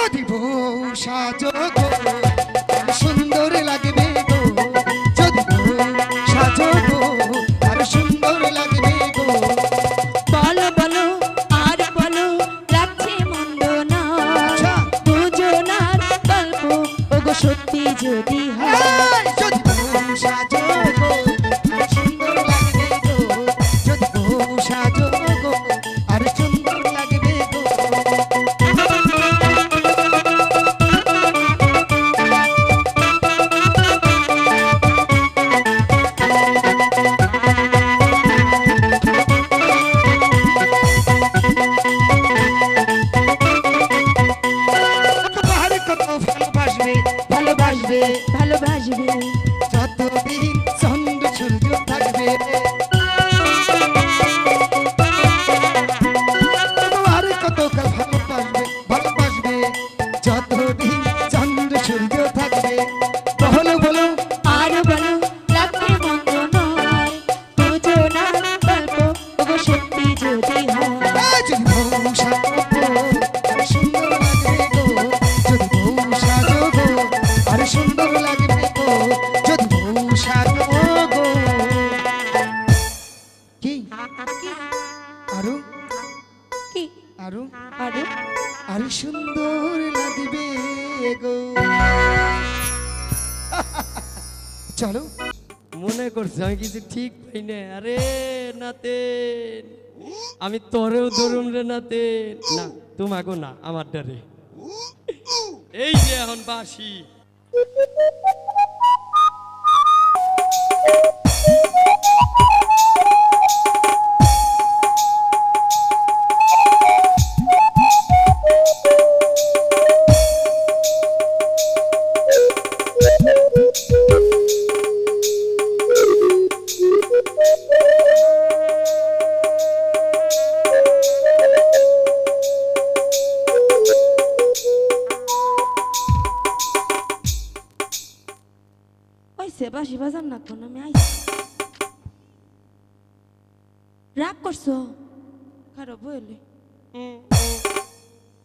যদি বউ সাজো গো আর সুন্দর লাগবে গো যদি বউ সাজো গো আর সুন্দর লাগবে গো বলো বলো আর বলো লাগছে মন্দ না দুজনার গল্প ওগো সত্যি যদি হয় যদি বউ সাজো গো আর সুন্দর লাগবে গো যদি বউ সাজো গো আর সুন্দর লাগবে গো ভালোবাসবে ভালোবাসবে যতদিন চন্দ্র সূর্য থাকবে আর কত ভালোবাসবে ভালোবাসবে যতদিন চন্দ্র সূর্য থাকবে বলো বলো আর বলো লাগছে মন্দ নয় দুজনার গল্প ওগো সত্যি যদি হয় যদি বউ সাজো গো আর সুন্দর লাগবে গো যদি বউ সাজো গো আর সুন্দর লাগবে গো যদি বউ সাজো গো কি আরো কি আরো আরো আর সুন্দর লাগবে গো চলো মনে করছি আমি কিছু ঠিক পাই না। আরে নাতেন আমি তোরেও ধরুম রে নাতেন না তোমাকে না আমার ডারে এই যে এখন বাসি ওইসে বাসি বাজার না কোন আমি আইছি রাগ করছো খারাপ বলে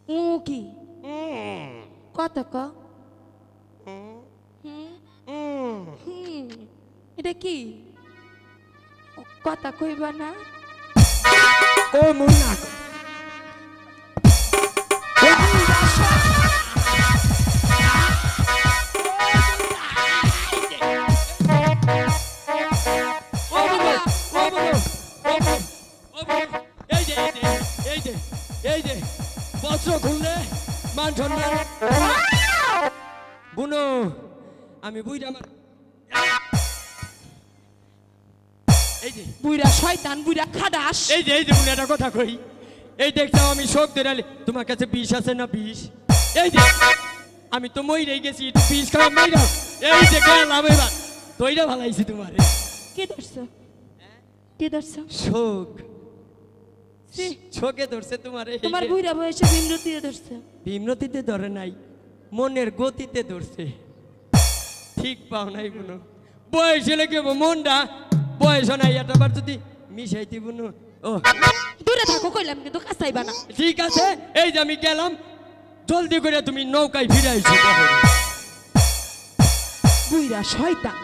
ও কি কত ক এটা কি কথা কইবা না ও মুন্না এই যে বস্ত্র খুললে মান সম্মান বুনো আমি বুঝি আমার এই যে বুইরা শয়তান বুইরা খাদাস এই যে বুনো একটা কথা কই এই দেখছো আমি শোক ধরালে তোমার কাছে বিষ আছে না বিষ এই যে আমি তো মইরেই গেছি একটু বিষ খাওয়া মাইরা এই যে গেলাম এবার তইরা ভালাইছি তোমারে কে ধরছো কে ধরছো শোক শোকে ধরছে তোমারে তোমার বুইরা বয়সে বিমরতিতে ধরছে বিমরতিতে ধরে নাই মনের গতিতে ধরছে ঠিক পাও নাই বুনো বয়স হলে কি মনটা বয়স নাই এতবার যদি মিশাইতি বুনো ও দূরে থাকো কইলাম কিন্তু কাছাইবা না ঠিক আছে এই যে আমি গেলাম জলদি করে তুমি নৌকায় ফিরে আইছো বুইরা শয়তান